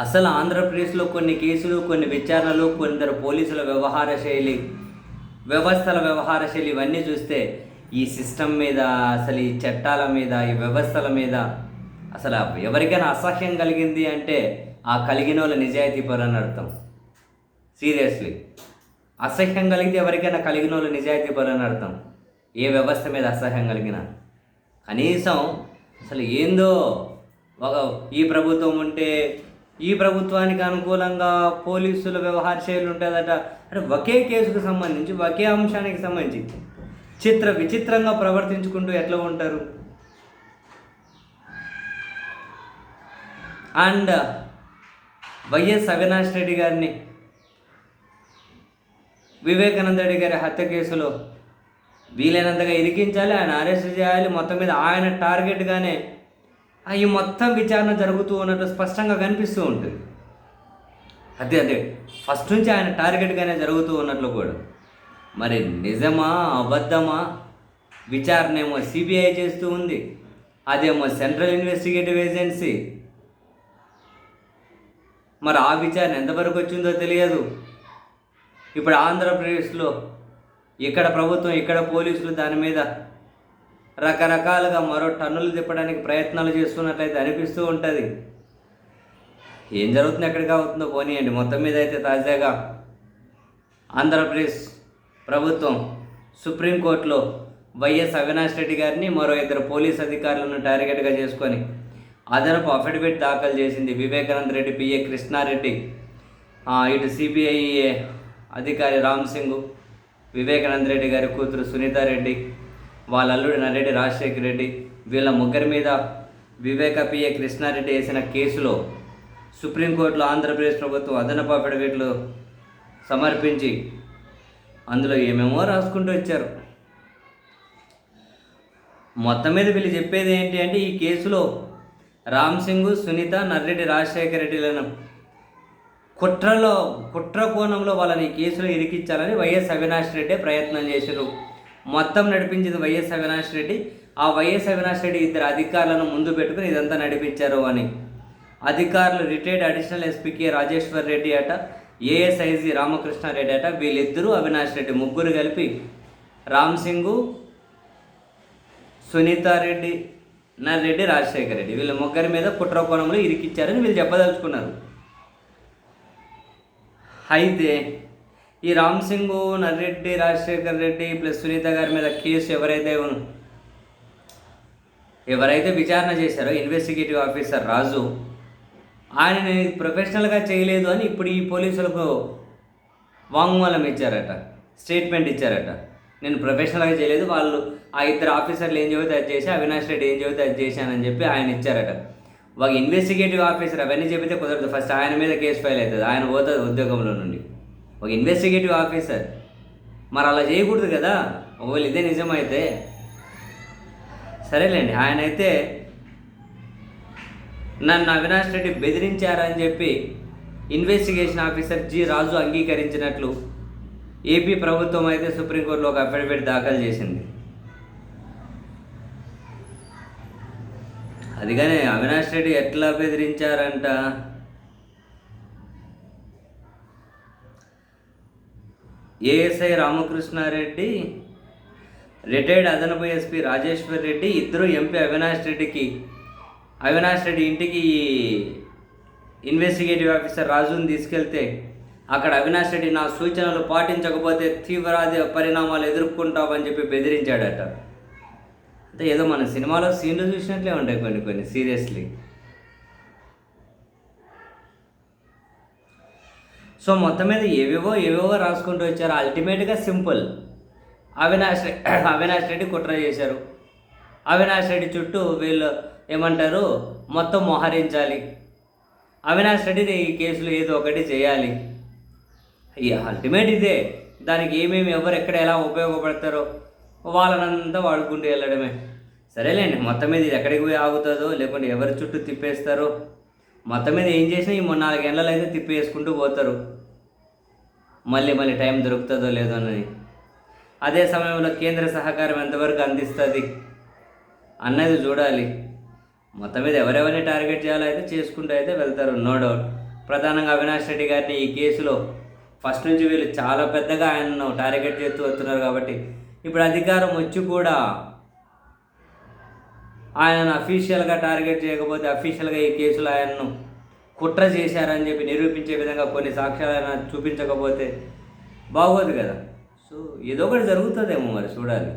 అసలు ఆంధ్రప్రదేశ్లో కొన్ని కేసులు, కొన్ని విచారణలు, కొందరు పోలీసుల వ్యవహార శైలి, వ్యవస్థల వ్యవహార శైలి ఇవన్నీ చూస్తే ఈ సిస్టమ్ మీద, అసలు ఈ చట్టాల మీద, ఈ వ్యవస్థల మీద అసలు ఎవరికైనా అసహ్యం కలిగింది అంటే ఆ కలిగిన వాళ్ళ నిజాయితీ పరని అర్థం. సీరియస్లీ, అసహ్యం కలిగితే ఎవరికైనా కలిగిన వాళ్ళు నిజాయితీ పరని అర్థం. ఏ వ్యవస్థ మీద అసహ్యం కలిగినా కనీసం అసలు ఏందో ఒక ఈ ప్రభుత్వం ఉంటే ఈ ప్రభుత్వానికి అనుకూలంగా పోలీసుల వ్యవహార శైలి ఉంటుందట. అంటే ఒకే కేసుకు సంబంధించి, ఒకే అంశానికి సంబంధించి విచిత్రంగా ప్రవర్తించుకుంటూ ఎట్లా ఉంటారు. అండ్ వైఎస్ అవినాష్ రెడ్డి గారిని వివేకానంద రెడ్డి గారి హత్య కేసులో వీలైనంతగా ఇరికించాలి, ఆయన అరెస్ట్ చేయాలి. మొత్తం మీద ఆయన టార్గెట్గానే ఈ మొత్తం విచారణ జరుగుతూ ఉన్నట్టు స్పష్టంగా కనిపిస్తూ ఉంటుంది. అదే ఫస్ట్ నుంచి ఆయన టార్గెట్గానే జరుగుతూ ఉన్నట్లు కూడా. మరి నిజమా అబద్ధమా? విచారణ ఏమో సిబిఐ చేస్తూ ఉంది, అదేమో సెంట్రల్ ఇన్వెస్టిగేటివ్ ఏజెన్సీ. మరి ఆ విచారణ ఎంతవరకు వచ్చిందో తెలియదు. ఇప్పుడు ఆంధ్రప్రదేశ్లో ఇక్కడ ప్రభుత్వం, ఇక్కడ పోలీసులు దాని మీద రకరకాలుగా మరో టన్నులు తిప్పడానికి ప్రయత్నాలు చేస్తున్నట్లయితే అనిపిస్తూ ఉంటుంది. ఏం జరుగుతుందో ఎక్కడికి అవుతుందో పోనీయండి. మొత్తం మీద అయితే తాజాగా ఆంధ్రప్రదేశ్ ప్రభుత్వం సుప్రీంకోర్టులో వైఎస్ అవినాష్ రెడ్డి గారిని, మరో 2 పోలీస్ అధికారులను టార్గెట్గా చేసుకొని అదనపు అఫిడవిట్ దాఖలు చేసింది. వివేకానంద రెడ్డి పిఏ కృష్ణారెడ్డి, ఇటు సిబిఐ అధికారి రామ్ సింగ్, వివేకానంద రెడ్డి గారి కూతురు సునీతారెడ్డి, వాళ్ళ అల్లుడు నరెడ్డి రాజశేఖర్ రెడ్డి, వీళ్ళ ముగ్గురి మీద వివేక పిఏ కృష్ణారెడ్డి వేసిన కేసులో సుప్రీంకోర్టులో ఆంధ్రప్రదేశ్ ప్రభుత్వం అదనపు అఫిడవిట్లు సమర్పించి అందులో ఏమేమో రాసుకుంటూ వచ్చారు. మొత్తం మీద వీళ్ళు చెప్పేది ఏంటి అంటే, ఈ కేసులో రామ్ సింగ్, సునీత, నర్రెడ్డి రాజశేఖర రెడ్డిలను కుట్ర కోణంలో వాళ్ళని ఈ కేసులో ఇరికించాలని వైఎస్ అవినాష్ రెడ్డి ప్రయత్నం చేశారు. మొత్తం నడిపించింది వైఎస్ అవినాష్ రెడ్డి. ఆ వైఎస్ అవినాష్ రెడ్డి 2 అధికారులను ముందు పెట్టుకుని ఇదంతా నడిపించారు అని. అధికారులు రిటైర్డ్ అడిషనల్ ఎస్పీకే రాజేశ్వర్ రెడ్డి అట, ఏఎస్ఐజీ రామకృష్ణారెడ్డి అట. వీళ్ళిద్దరూ అవినాష్ రెడ్డి ముగ్గురు కలిపి రామ్ సింగు, సునీతారెడ్డి, నర్రెడ్డి రాజశేఖర రెడ్డి వీళ్ళ ముగ్గురి మీద కుట్ర కోణంలో ఇరికిచ్చారని వీళ్ళు చెప్పదలుచుకున్నారు. అయితే ఈ రామ్ సింగు, నర్రెడ్డి, రాజశేఖర్ రెడ్డి ప్లస్ సునీత గారి మీద కేసు ఎవరైతే విచారణ చేశారో ఇన్వెస్టిగేటివ్ ఆఫీసర్ రాజు, ఆయన ప్రొఫెషనల్గా చేయలేదు అని ఇప్పుడు ఈ పోలీసులకు వాంగ్మూలం ఇచ్చారట, స్టేట్మెంట్ ఇచ్చారట. నేను ప్రొఫెషనల్గా చేయలేదు, వాళ్ళు ఆ 2 ఆఫీసర్లు ఏం చెబితే అది చేసి, అవినాష్ రెడ్డి ఏం చెబితే అది చేశానని చెప్పి ఆయన ఇచ్చారట. ఒక ఇన్వెస్టిగేటివ్ ఆఫీసర్ అవన్నీ చెబితే కుదరదు. ఫస్ట్ ఆయన మీద కేసు ఫైల్ అవుతుంది, ఆయన పోతుంది ఉద్యోగంలో నుండి. ఒక ఇన్వెస్టిగేటివ్ ఆఫీసర్ మరి అలా చేయకూడదు కదా. ఒకవేళ ఇదే నిజమైతే సరేలేండి. ఆయన అయితే నన్ను అవినాష్ రెడ్డి బెదిరించారని చెప్పి ఇన్వెస్టిగేషన్ ఆఫీసర్ జి రాజు అంగీకరించినట్లు ఏపీ ప్రభుత్వం అయితే సుప్రీంకోర్టులో ఒక అఫిడవిట్ దాఖలు చేసింది. అది కానీ అవినాష్ రెడ్డి ఎట్లా బెదిరించారంట, ఏఎస్ఐ రామకృష్ణారెడ్డి, రిటైర్డ్ అదనపు ఎస్పీ రాజేశ్వర్ రెడ్డి ఇద్దరు ఎంపీ అవినాష్ రెడ్డి ఇంటికి ఇన్వెస్టిగేటివ్ ఆఫీసర్ రాజుని తీసుకెళ్తే అక్కడ అవినాష్ రెడ్డి నా సూచనలు పాటించకపోతే తీవ్రాది పరిణామాలు ఎదుర్కొంటామని చెప్పి బెదిరించాడట. అంటే ఏదో మన సినిమాలో సీన్లు చూసినట్లే ఉంటాయి కొన్ని సీరియస్లీ. సో మొత్తం మీద ఏవేవో రాసుకుంటూ వచ్చారు. అల్టిమేట్గా సింపుల్, అవినాష్ రెడ్డి కుట్ర చేశారు. అవినాష్ రెడ్డి చుట్టూ వీళ్ళు ఏమంటారు మొత్తం మోహరించాలి. అవినాష్ రెడ్డిని ఈ కేసులో ఏదో ఒకటి చేయాలి. ఈ అల్టిమేట్ ఇదే. దానికి ఏమేమి ఎవరు ఎక్కడ ఎలా ఉపయోగపడతారో వాళ్ళనంతా వాడుకుంటూ వెళ్ళడమే. సరేలేండి, మొత్తం మీద ఇది ఎక్కడికి పోయి ఆగుతుందో, లేకుంటే ఎవరి చుట్టూ తిప్పేస్తారో, మొత్తం మీద ఏం చేసినా ఈ 4 ఏళ్ళలో అయితే తిప్పేసుకుంటూ పోతారు. మళ్ళీ టైం దొరుకుతుందో లేదో అని. అదే సమయంలో కేంద్ర సహకారం ఎంతవరకు అందిస్తుంది అన్నది చూడాలి. మొత్తం మీద ఎవరెవరిని టార్గెట్ చేయాలో అయితే చేసుకుంటూ అయితే వెళ్తారు, నో డౌట్. ప్రధానంగా అవినాష్ రెడ్డి గారిని ఈ కేసులో ఫస్ట్ నుంచి వీళ్ళు చాలా పెద్దగా ఆయనను టార్గెట్ చేస్తూ వస్తున్నారు కాబట్టి ఇప్పుడు అధికారం వచ్చి కూడా ఆయనను అఫీషియల్గా టార్గెట్ చేయకపోతే అఫీషియల్గా ఈ కేసులో ఆయనను కుట్ర చేశారని చెప్పి నిరూపించే విధంగా కొన్ని సాక్ష్యాలను చూపించకపోతే బాగోదు కదా. సో ఏదో ఒకటి జరుగుతుందేమో మరి చూడాలి.